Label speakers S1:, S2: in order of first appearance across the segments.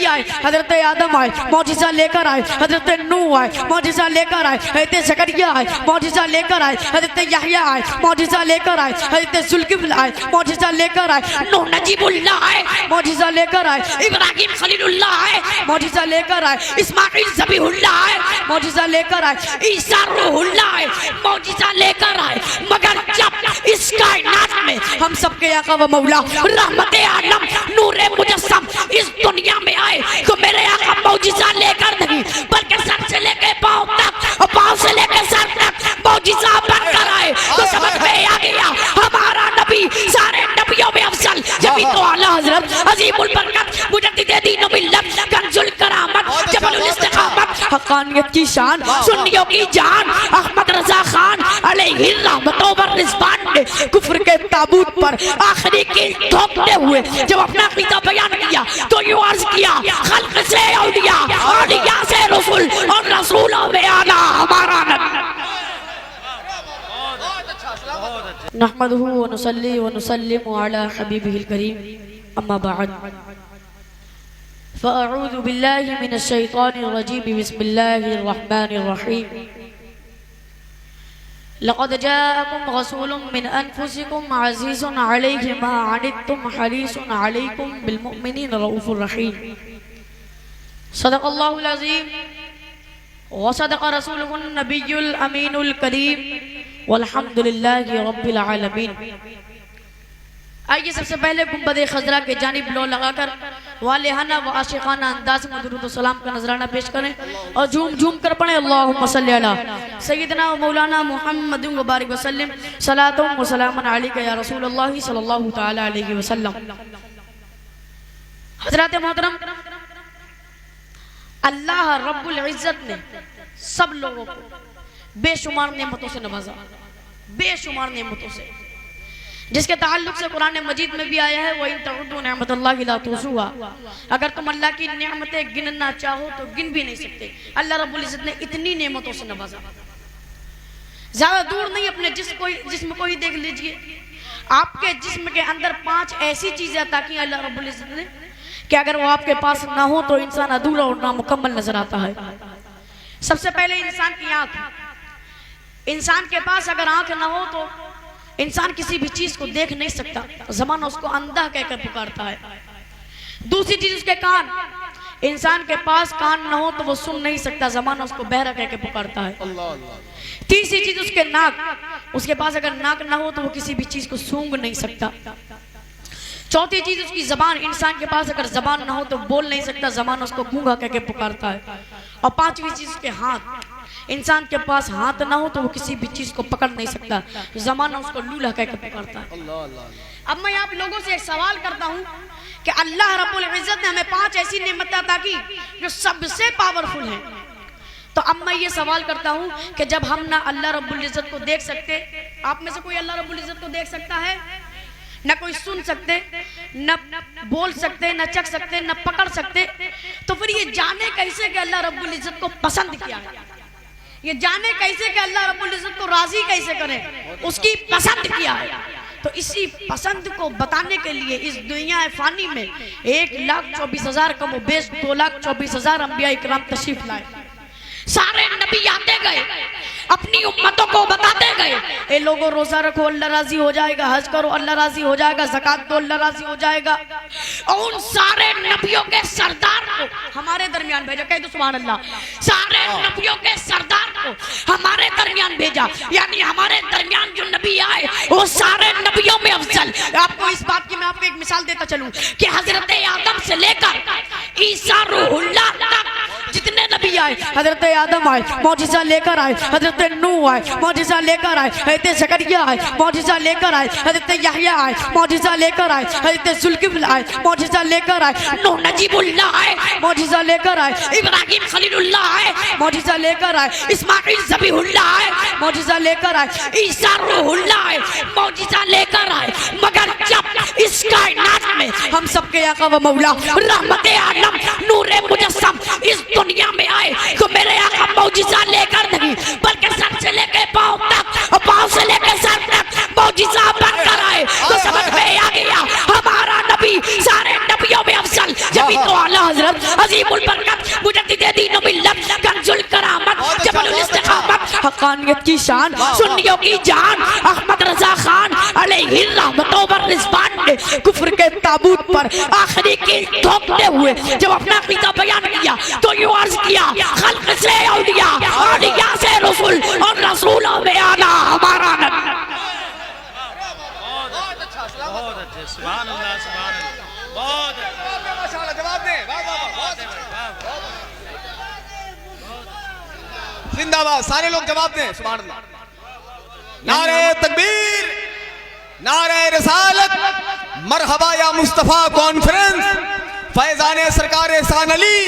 S1: नबी आए, हजरत आदम आए, मौजिज़ा लेकर आए, हजरत नूह आए, मौजिज़ा लेकर आए, हजरत ज़करिया आए, मौजिज़ा लेकर आए, हजरत यहया आए, मौजिज़ा लेकर आए, हजरत जुल्किफ्ल आए, मौजिज़ा लेकर आए, नूह नजीबुल्लाह आए, मौजिज़ा लेकर आए, इब्राहिम खलीलुल्लाह आए, मौजिज़ा लेकर आए, इस्माइल ज़बीहुल्लाह आए, मौजिज़ा लेकर आए, ईसा रूहुल्लाह आए, मौजिज़ा लेकर आए। मगर जब इस कायनात में हम सबके आका व मौला रहमत आलम नूरे मुजस्सम इस दुनिया में आए तो मेरे आका मौजिज़ा लेकर नहीं बल्कि सर से लेके पाँव तक और पाँव से लेके सर तक मौजिज़ा बनकर आए। तो समझ में आ गया हमारा नबी सारे नबियों में अफजल, जब तो आला हजरत अजीमुल बरकत मुजद्दिद दीन व मिल्लत कंजुल करामत जबलुल इस्तिकामत हक़ानियत की शान सुन्नियों की जान अहमद रज़ा खान अलैहि रहमतों व रिज़वान ने कुफ्र के ताबूत पर आखिरी कील ठोकते हुए जब अपना अक़ीदा बयान किया तो यूं अर्ज़ किया खल्क़ से औलिया, औलिया से रसूल और रसूलों में आना हमारा नहमदुहु व नुसल्ली व नुसल्लिमु अला हबीबिहिल करीम अम्मा बअद फ़अऊज़ु बिल्लाहि मिनश शैतानिर रजीम बिस्मिल्लाहिर रहमानिर रहीम लक़द जाअकुम रसूलुम मिन अनफुसिकुम अज़ीज़ुन अलैहि मा अनित्तुम हरीसुन अलैकुम बिल मुमिनीन रऊफ़ुर रहीम सदक़ल्लाहुल अज़ीम व सदक़ रसूलुहुन नबियुल अमीनुल करीम वल्हम्दुलिल्लाहि रब्बिल आलमीन। आइए सबसे पहले गुंबद खजरा के जानिब लो लगाकर वालिहाना व आशिकाना अंदाज में दुरूद व सलाम का नजराना पेश करें और झूम झूम कर पढ़ें अल्लाहुम्मा सल्ली अला सय्यिदना व मौलाना मुहम्मद व बारिक व सल्लिम सलातो व सलामन अलैका या रसूलल्लाह सल्लल्लाहु तआला अलैहि वसल्लम। हजरात मोहतरम, अल्लाह रब्बुल इज्जत ने सब लोगों को बेशुमार नेमतों से नवाजा, बेशुमार नेमतों से, जिसके ताल्लुक से कुरान मजीद में भी आया है वह इन तउद्दू नेमतुल्लाहि ला तुहसूहा, अगर तुम अल्लाह की नेमतें गिनना चाहो तो गिन भी नहीं सकते। अल्लाह रब्बुल इज्जत ने इतनी नेमतों से नवाजा, ज्यादा दूर नहीं अपने जिस्म को ही देख लीजिए। आपके जिस्म के अंदर 5 ऐसी चीजें अता की अल्लाह रब्बुल इज्जत ने कि अगर वो आपके पास ना हो तो इंसान अधूरा और नामुकम्मल नजर आता है। सबसे पहले इंसान की आंख, इंसान के पास अगर आंख ना हो तो इंसान किसी भी चीज को देख नहीं सकता, ज़माना उसको अंधा कहकर पुकारता है। दूसरी चीज उसके कान, इंसान के पास कान ना हो तो वो सुन नहीं सकता, ज़माना उसको बहरा कहकर पुकारता है। तीसरी चीज उसके नाक, उसके पास अगर नाक ना हो तो वो किसी भी चीज को सूंघ नहीं सकता। चौथी चीज उसकी जबान, इंसान के पास अगर जबान ना हो तो बोल नहीं सकता, ज़माना उसको गूंगा कहकर पुकारता है। और पांचवी चीज उसके हाथ, इंसान के पास हाथ ना हो तो वो किसी भी चीज को पकड़ नहीं सकता, ज़माना उसको लूला कहकर पकड़ता है। अब मैं आप लोगों से एक सवाल करता हूँ कि अल्लाह रब्बुल इज्जत ने हमें 5 ऐसी नेमतें अता की जो सबसे पावरफुल हैं। तो अब मैं ये सवाल करता हूँ कि जब हम ना अल्लाह रब्बुल इज्जत को देख सकते, आप में से कोई अल्लाह रब्बुल इज्जत को देख सकता है? न कोई सुन सकते, न बोल सकते, न चख सकते, न पकड़ सकते, तो फिर ये जाने कैसे कि अल्लाह रब्बुल इज्जत को पसंद किया है? ये जाने कैसे कि अल्लाह रब्बुल इज्जत को राजी कैसे करें, उसकी पसंद किया है? तो इसी पसंद को बताने के लिए इस दुनिया फानी में 1,24,000 कम बेश 2,24,000 अंबिया इकराम तशरीफ लाए। सारे नबी आते गए, अपनी उम्मतों को बताते गए, ए लोगों रोजा रखो अल्लाह राजी हो जाएगा, हज करो अल्लाह राजी हो जाएगा, ज़कात दो अल्लाह राजी हो जाएगा। और उन सारे नबियों के सरदार को हमारे दरमियान भेजा, कह दो सुभान अल्लाह। सारे नबियों के सरदार को हमारे दरमियान भेजा, यानी हमारे दरमियान जो नबी आए वो सारे नबियों में अफजल। आपको इस बात की मैं आपको एक मिसाल देता चलूं कि हजरत आदम से लेकर ईसा रूहुल्लाह तक जितने नबी आए, हजरत आदम आए, मौजिज़ा लेकर आए, हजरत नूह आए, मौजिज़ा लेकर आए, हजरत ज़करिया आए, मौजिज़ा लेकर आए, हजरत यहया आए, मौजिज़ा लेकर आए, हजरत जुल्किफ्ल आए, मौजिज़ा लेकर आए, नूह नजीबुल्लाह आए, मौजिज़ा लेकर आए, इब्राहिम खलीलुल्लाह आए, मौजिज़ा लेकर आए, इस्माइल ज़बीहुल्लाह आए, मौजिज़ा लेकर आए, ईसा रूहुल्लाह आए, मौजिज़ा लेकर आए। मगर जब इस कायनात में हम सबके आका व मौला रहमत आलम नूरे मुजस्सम इस दुनिया में आए तो मेरे आका मौजिज़ा लेकर नहीं बल्कि सर से लेके पाँव तक और पाँव से लेके सर तक मौजिज़ा बनकर आए। तो समझ में आ गया हमारा नबी सारे नबियों में अफजल। जब तो आला हजरत अजीमुल बरकत मुजद्दिद दीन व मिल्लत कंजुल करामत जबलुल इस्तिकामत हक़ानियत की शान सुन्नियों की जान अहमद रजा खान अलैहि रहमत व रिज़वान ने कुफ्र के ताबूत पर आखिरी कील ठोकते हुए जब अपना अक़ीदा बयान किया तो यूं अर्ज़ किया खल्क़ से औलिया औलिया से रसूल और रसूलों में आना हमारा
S2: बहुत अच्छे सुभान अल्लाह बहुत माशाअल्लाह जवाब दे वाह वाह बहुत जिंदाबाद सारे लोग जवाब दें सुभान अल्लाह नारे तकबीर नारे रिसालत मरहबा या मुस्तफा कॉन्फ्रेंस फैजान सरकार एहसान अली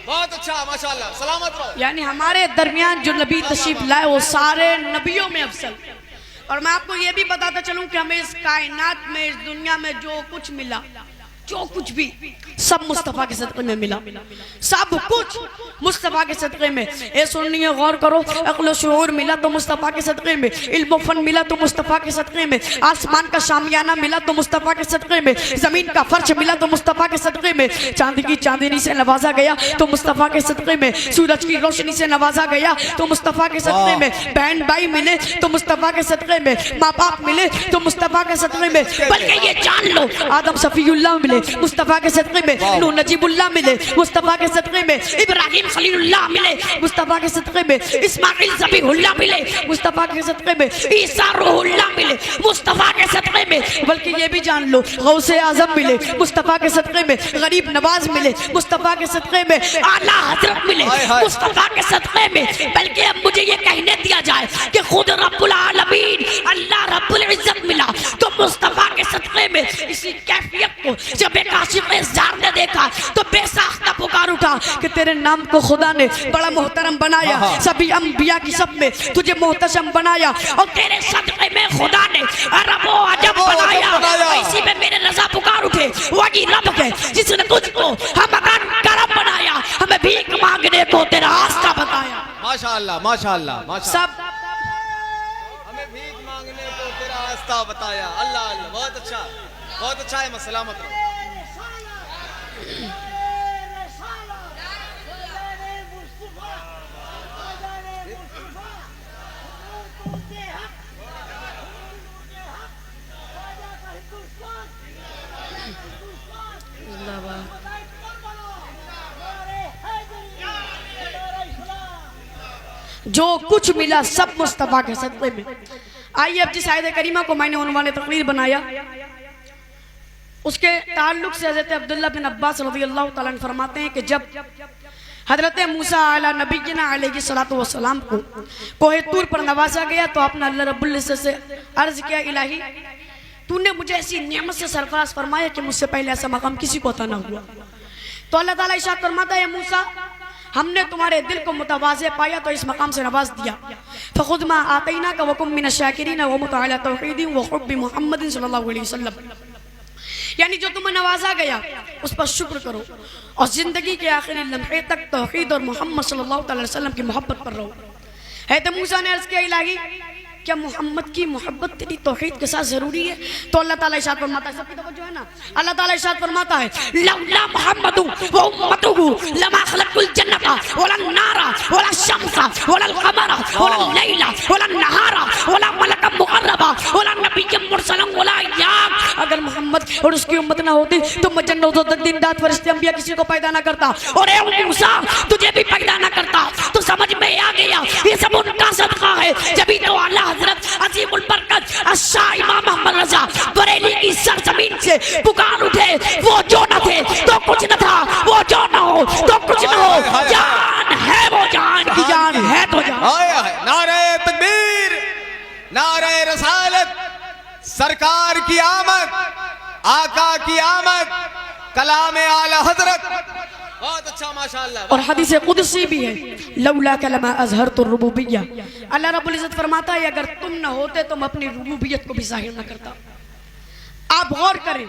S2: बहुत अच्छा माशाअल्लाह सलामत रहो।
S1: यानी हमारे दरमियान जो नबी तशरीफ लाए वो सारे नबियों में अफसल। और मैं आपको ये भी बताता चलूं कि हमें इस कायनात में इस दुनिया में जो कुछ मिला जो कुछ भी सब मुस्तफ़ा के सदक़े में मिला सब कुछ मुस्तफ़ा के सदक़े में। ए सुनिए गौर करो अक़्ल शऊर मिला तो मुस्तफ़ा के सदक़े में इल्म फ़न मिला तो मुस्तफ़ा के सदक़े में आसमान का शामियाना मिला तो मुस्तफ़ा के सदक़े में ज़मीन का फर्श मिला तो मुस्तफ़ा के सदक़े में चांद की चांदनी से नवाजा गया तो मुस्तफ़ा के सदक़े में सूरज की रोशनी से नवाजा गया तो मुस्तफ़ा के सदक़े में बहन भाई मिले तो मुस्तफ़ा के सदक़े में माँ बाप मिले तो मुस्तफ़ा के सदक़े में। बल्कि ये जान लो आदम सफ़ीउल्लाह मिले मुस्तफ़ा के सदक़े में नूह नजीबुल्लाह मिले मुस्तफ़ा के सदक़े में इब्राहिम खलीलुल्लाह मिले मुस्तफ़ा के सदक़े में इस्माइल ज़बीहुल्लाह मिले मुस्तफ़ा के सदक़े में ईसा रूहुल्लाह मिले मुस्तफ़ा के सदक़े में। बल्कि ये भी जान लो गौसे आज़म मिले मुस्तफ़ा के सदक़े में गरीब नवाज मिले मुस्तफ़ा के सदक़े में आला हज़रत मिले मुस्तफ़ा के सदक़े में। बल्कि अब मुझे ये कहने दिया जाए कि खुद रब्बुल आलमीन अल्लाह रब्बुल इज़्ज़त मिला तो मुस्तफ़ा के सदक़े में। इसी कैफियत को जब एक आशिक़ ज़ार ने देखा तो बेसाख्ता पुकार उठा कि तेरे नाम को खुदा ने बड़ा मोहतरम बनाया सभी अंबिया की सब में तुझे मोहतशम बनाया और तेरे सदक़े में खुदा ने अरब व अजब बनाया। इसी में मेरे रज़ा पुकार उठे वही रब है जिसने तुझको हम करम बनाया हमें भीख मांगने को तेरा रास्ता बताया।
S2: माशाअल्लाह माशाअल्लाह माशाअल्लाह
S1: सब
S2: हमें भीख मांगने को तेरा रास्ता बताया। अल्लाह अल्लाह बहुत अच्छा है सलामत रहो।
S1: जो कुछ मिला सब मुस्तफ़ा के सदक़े में। आइए अब जिस आयत करीमा को मैंने उन्वाने तकरीर बनाया उसके ताल्लुक से हज़रत अब्दुल्लाह बिन अब्बास रज़ियल्लाहु ताला अन्हु फरमाते हैं कि जब हज़रत मूसा अला नबीना अलैहिस्सलातु वस्सलाम को कोहे तूर पर नवाजा गया तो आपने अल्लाह रब्बुल इज़्ज़त से अर्ज़ किया इलाही तूने मुझे ऐसी नेमत से सरफराज फरमाया कि मुझसे पहले ऐसा मकाम किसी को अता ना हुआ। तो अल्लाह ताला इरशाद फरमाता है मूसा हमने तुम्हारे दिल को मुतवाज़े पाया तो इस मकाम से नवाज दिया। फ़ख़ुज़ मा आतैनाका वकुम मिनश शाकिरीन व मुत अला तौहीद व हुब्बि मुहम्मदिन सल्लल्लाहु अलैहि वसल्लम। यानी जो तुम्हें नवाजा गया उस पर शुक्र करो और जिंदगी के आखिरी लम्हे तक तौहीद और मोहम्मद सल्लल्लाहु अलैहि वसल्लम की मोहब्बत पर रहो। है तो मूसा ने अर्ज़ किया इलाही क्या मोहम्मद की मोहब्बत तेरी तौहीद के साथ जरूरी है? तो अल्लाह ताला इरशाद फरमाता है सबकी तवज्जो है ना अल्लाह ताला इरशाद फरमाता है लौला मुहम्मदु व उम्मतुहु लमा खलक़ुल जन्नता वला नारा वला शम्सा वला क़मरा वला लैला वला नहारा वला मलका मुक़र्रबा वला नबिय्य मुरसलन वला याब। अगर मोहम्मद और उसकी उम्मत ना होती तो मैं जन्नत और दिन रात फरिश्ते अंबिया किसी को पैदा ना करता और ए मूसा तुझे भी पैदा ना करता। तो समझ में आ गया ये सब उनका सदका है। जब तो अल्लाह हज़रत अज़ीमुल बरकत शाह इमाम अहमद रज़ा बरेली की सरजमीन से पुकार उठे वो जो न थे तो कुछ न था वो जो न हो तो कुछ न हो जान है वो जान की जान है तो जान।
S2: नारे तकबीर नारे रसालत सरकार की आमद आका की आमद कलाम आला हजरत बहुत अच्छा माशाअल्लाह।
S1: और हदीस कुदसी भी है लौला कलमा अज़हरतु रुबूबिय्या अल्लाह रब्बुल इज़्ज़त फरमाता है अगर तुम न होते तो मैं अपनी रुबूबियत को भी ज़ाहिर न करता। आप गौर करें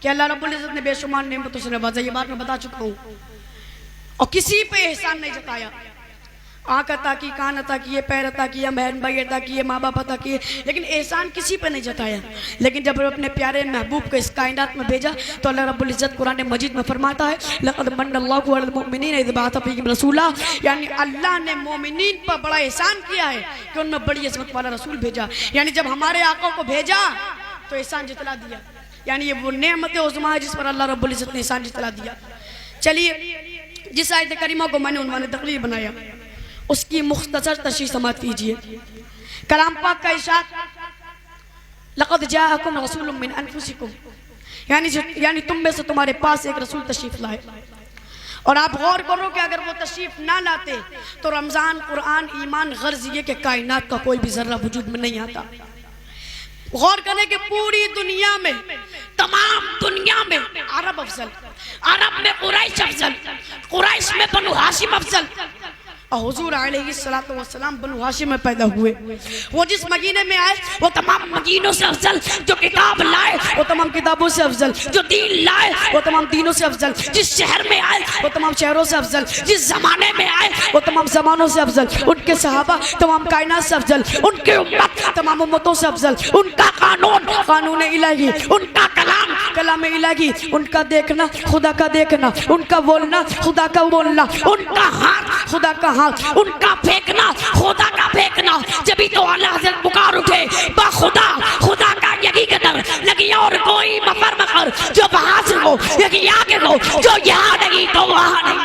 S1: कि अल्लाह रब्बुल इज़्ज़त ने बेशुमार नेमतों से नवाजा ये बात मैं बता चुका हूँ और किसी पे एहसान नहीं जताया। आँख अता की, कान अता किए, पैर अता किया, बहन भाई अता किए, माँ बाप अता किए, लेकिन एहसान किसी पे नहीं जताया। लेकिन जब अपने प्यारे महबूब को इस कायनात में भेजा तो अल्लाह रब्बुल इज़्ज़त कुरान मजीद में फरमाता है लक़द मन्नल्लाहु अलल मुमिनीन इज़ बअथ फ़ीहिम रसूला, यानी अल्लाह ने मोमिनीन पर बड़ा एहसान किया है कि उनमें बड़ी इज़्ज़त वाला रसूल भेजा। यानी जब हमारे आका को भेजा तो एहसान जितला दिया, यानी ये वो नेमत उज़्मा है जिस पर अल्लाह रब्बुल इज़्ज़त ने एहसान जितला दिया। चलिए जिस आयत करीमा को मैंने उन्होंने तकरीर बनाया उसकी मुख्तसर तशरीह समाअत कीजिए। कलाम पाक का इरशाद लक़द जाअकुम रसूलुम मिन अनफुसिकुम, यानी तुम में से तुम्हारे पास एक रसूल तशरीफ लाए। और आप गौर करो कि अगर वो तशरीफ ना लाते तो रमज़ान, कुरान, ईमान, गर्ज ये कि कायनात का कोई भी जर्रा वजूद में नहीं आता। गौर करें कि पूरी दुनिया में, तमाम दुनिया में अरब अफजल, अरब में कुरैश अफजल, कुरैश में बनु हाशिम अफजल, और हुजूर अलैहिस्सलातु वस्सलाम बनु हाशिम में पैदा हुए। वो जिस मदीने में आए वो तमाम मदीनों से अफजल, जो किताब लाए वो तमाम किताबों से अफजल, जो दीन लाए वो तमाम दीनों से अफजल, जिस शहर में आए वो तमाम शहरों से अफजल, जिस जमाने में आए वो तमाम जमानों से अफजल, उनके सहाबा तमाम कायनात से अफजल, उनके उम्मत तमाम उम्मतों से अफजल, उनका कानून कानून इलाही, उनका कलाम कलाम इलाही, उनका देखना खुदा का देखना, उनका बोलना खुदा का बोलना, उनका हाथ खुदा का हाथ, उनका फेंकना खुदा का फेंकना। जब तो अल्लाह से पुकार उठे बा खुदा, खुदा का यही कदर लगी और कोई मफर मकर जो वहां से हो यही आगे हो, जो यहाँ नहीं तो वहां नहीं।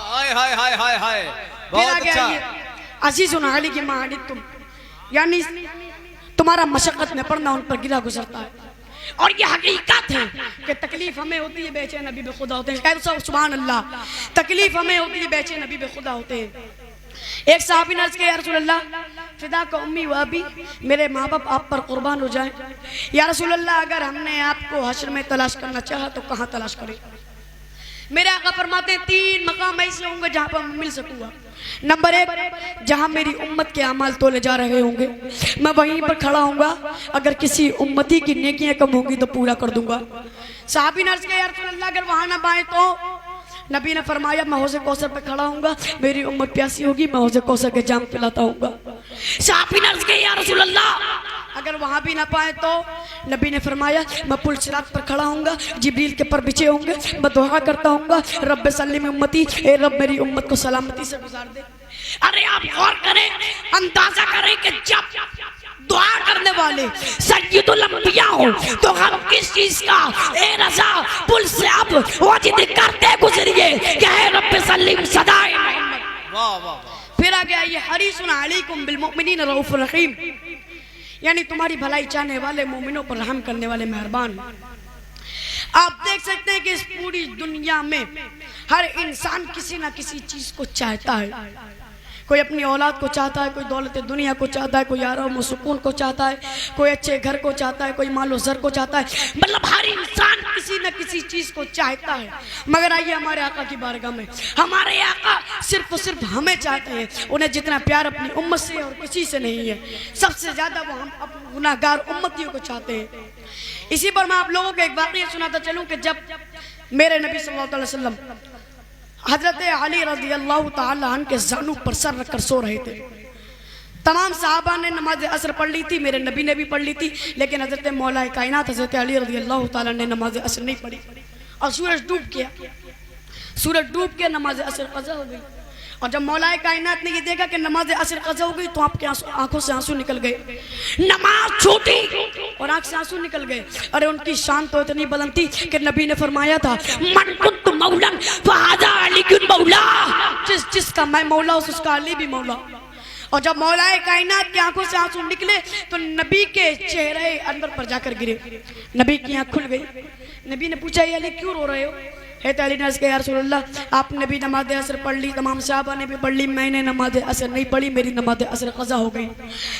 S2: हाय हाय हाय हाय हाय, बहुत अच्छा।
S1: अजीज़ुन अली की मानी तुम, यानी तुम्हारा मशक्कत में पड़ना उन पर गिरा गुजरता है। और यह हकीकत है कि तकलीफ हमें होती है, बेचैन नबी बेखुदा होते हैं। खैर सुभान अल्लाह, तकलीफ हमें होती है, बेचैन नबी बेखुदा होते हैं। एक साहबी ने अर्ज़ किया या रसूल अल्लाह फिदा का उम्मी व अबी, मेरे माँ बाप आप पर कुर्बान हो जाएं। या रसूल अल्लाह अगर हमने आपको हश्र में तलाश करना चाहा तो कहाँ तलाश करें? मेरे आका फरमाते हैं 3 मकाम ऐसे होंगे जहाँ पर मिल सकूंगा। नंबर 1, जहाँ मेरी उम्मत के अमाल तोले जा रहे होंगे मैं वहीं पर खड़ा होऊंगा, अगर किसी उम्मती की नेकियां कम होंगी तो पूरा कर दूंगा। साहबी ने अर्ज़ किया या रसूल अल्लाह अगर वहाँ ना पाए तो? नबी ने फरमाया मैं हौज़े कौसर पे खड़ा होऊंगा, मेरी उम्मत प्यासी होगी, मैं हौज़े कौसर के जाम पिलाता होऊंगा। साहबी ने अर्ज़ किया या रसूल अल्लाह अगर वहाँ भी ना पाए तो? नबी ने फरमाया मैं पुल सिरात पर खड़ा होऊंगा, जिब्रील के पर बिछे होंगे, मैं दुआ करता होऊंगा रब्बे सल्लिम उम्मती, ए रब मेरी उम्मत को सलामती से गुजार दे। अरे आप गौर करें, अंदाजा करें कि जब दुआ करने वाले सय्यदुल अंबिया हो तो हम किस चीज का ए रज़ा पुल से अब वाजिद करते गुजरिए कि है रब्बे सल्लिम सदाए मोहम्मद।
S2: वाह वाह।
S1: फिर आ गया ये हरीसुन अलैकुम बिल मुमिनीन रऊफुर रहीम, यानी तुम्हारी भलाई चाहने वाले मोमिनों पर रहम करने वाले मेहरबान। आप देख सकते हैं कि इस पूरी दुनिया में हर इंसान किसी ना किसी चीज को चाहता है। कोई अपनी औलाद को चाहता है, कोई दौलत दुनिया को चाहता है, कोई आराम और सुकून को चाहता है, कोई अच्छे घर को चाहता है, कोई मालो ज़र को चाहता है, मतलब हर इंसान किसी न किसी चीज़ को चाहता है। मगर आइए हमारे आका की बारगाह में, हमारे आका सिर्फ और सिर्फ हमें चाहते हैं। उन्हें जितना प्यार अपनी उम्मत से और किसी से नहीं है, सबसे ज़्यादा वो हम अपने गुनाहगार उम्मतियों को चाहते हैं। इसी पर मैं आप लोगों को एक वाक़या सुनाता चलूँ कि जब मेरे नबी सल्लल्लाहु अलैहि वसल्लम हजरत अली रज़ी अल्लाह तआला अन्हु के ज़ानू पर सर रखकर सो रहे थे, तमाम साहबा ने नमाज असर पढ़ ली थी, मेरे नबी ने भी पढ़ ली थी, लेकिन हजरत मौलाए कायनात हजरत अली रज़ी अल्लाह तआला ने नमाज असर नहीं पढ़ी और सूरज डूब गया। सूरज डूब के नमाज असर क़ज़ा हो गई। और जब मौलाए कायनात ने ये देखा कि नमाज असर क़ज़ा हो गई तो आपके आंखों से आंसू निकल गए, नमाज छूटी और आंख से आंसू निकल गए। अरे उनकी शान तो इतनी बुलंद थी कि नबी ने फरमाया था मन कुन्तु मौलन फहाज़ा अलीयुन मौला, जिसका मैं मौला हूं उसका अली भी मौला। और जब मौलाए कायनात की आंखों से आंसू निकले तो नबी के चेहरे अंदर पर जाकर गिरे, नबी की आंख खुल गई। नबी ने पूछा ये अली क्यों रो रहे हो? अली ने अर्ज़ किया या रसूल अल्लाह आपने भी नमाज असर पढ़ ली, तमाम सहाबा ने भी पढ़ ली, मैंने नमाज असर नहीं पढ़ी, मेरी नमाज असर क़ज़ा हो गई।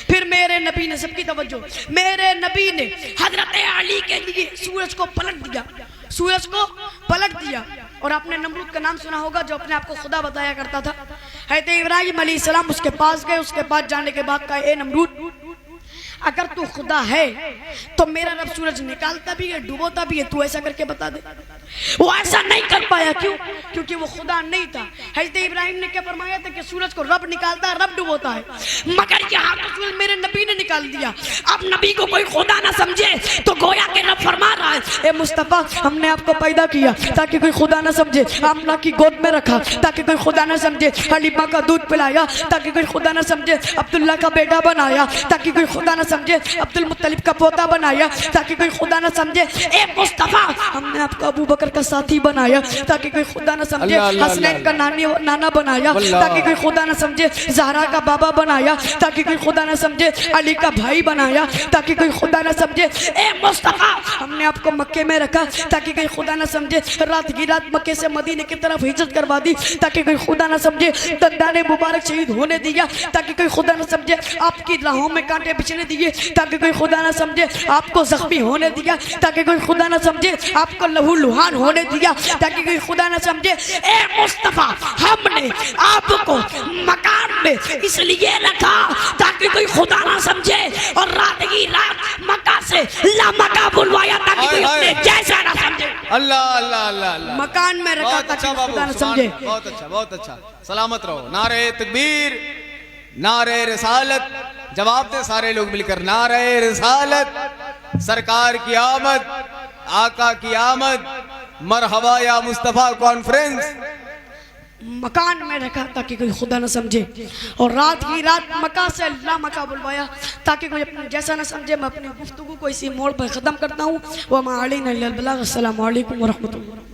S1: फिर मेरे नबी ने, सबकी तवज्जो, मेरे नबी ने हजरत अली के लिए सूरज को पलट दिया, सूरज को पलट दिया। और आपने नमरूद का नाम सुना होगा जो अपने आप को खुदा बताया करता था। हज़रत इब्राहीम अलैहिस्सलाम उसके पास गए, उसके पास जाने के बाद कहा ए नमरूद अगर तू खुदा है तो मेरा रब सूरज निकालता भी है, डुबोता भी है, तू ऐसा करके बता दे। वो ऐसा नहीं कर पाया। क्यों? क्योंकि वो खुदा नहीं था। हज़रत इब्राहिम ने क्या फरमाया था कि सूरज को रब निकालता है, रब डुबोता है, मगर यहाँ रसूल मेरे नबी ने निकाल दिया। अब नबी को कोई खुदा ना समझे तो गोया के रब फरमा रहा है, ए मुस्तफ़ा हमने आपको पैदा किया ताकि कोई खुदा ना समझे, आमना की गोद में रखा ताकि कोई खुदा ना समझे, हलीमा का दूध पिलाया ताकि कोई खुदा ना समझे, अब्दुल्ला का बेटा बनाया ताकि कोई खुदा ना समझे, अब्दुल मुत्तलिब का पोता बनाया ताकि कोई खुदा ना समझे। ए मुस्तफ़ा हमने आपको अबू बकर का साथी बनाया ताकि कोई खुदा ना समझे, हसनैन का नाना बनाया ताकि कोई खुदा ना समझे, ज़हरा का बाबा बनाया ताकि कोई खुदा ना समझे, अली का भाई बनाया ताकि कोई खुदा ना समझे। ए मुस्तफ़ा हमने आपको मक्के में रखा ताकि कोई खुदा ना समझे, रात की रात मक्के से मदीने की तरफ हिजरत करवा दी ताकि कोई खुदा ना समझे, दंदाने मुबारक शहीद होने दिया ताकि कोई खुदा ना समझे, आपकी राहों में कांटे बिछने दिए ताकि कोई खुदा ना समझे, आपको जख्मी होने दिया ताकि कोई खुदा ना समझे, आपको लहू लुहान होने दिया ताकि कोई खुदा ना समझे। ए मुस्तफ़ा हमने आपको मकान में इसलिए रखा ताकि कोई खुदा ना समझे, और रात की रात मक्का से लामका बुलवाया ताकि कोई अपने जैसा ना समझे।
S2: अल्लाह अल्लाह अल्लाह अल्लाह।
S1: मकान में रखा
S2: बहुत
S1: ताकि
S2: अच्छा
S1: खुदा ना
S2: बाबू,
S1: समझे।
S2: बहुत अच्छा, बहुत अच्छा। सलामत रहो। नारे तकबीर, नारे रिसालत। जवाब दे सारे लोग मिलकर, नारे रिसालत, सरकार की आमद, आका की आमद, मरहबा या मुस्तफ़ा कॉन्फ्रेंस।
S1: मकान में रखा ताकि कोई खुदा न समझे, और रात की रात मक्का से अल्लाह मक्का बुलवाया ताकि कोई अपने जैसा न समझे। मैं अपनी गुफ्तगू को इसी मोड़ पर ख़त्म करता हूँ। वमा अलैना इल्लल बलाग। अस्सलामु अलैकुम व रहमतुल्लाह।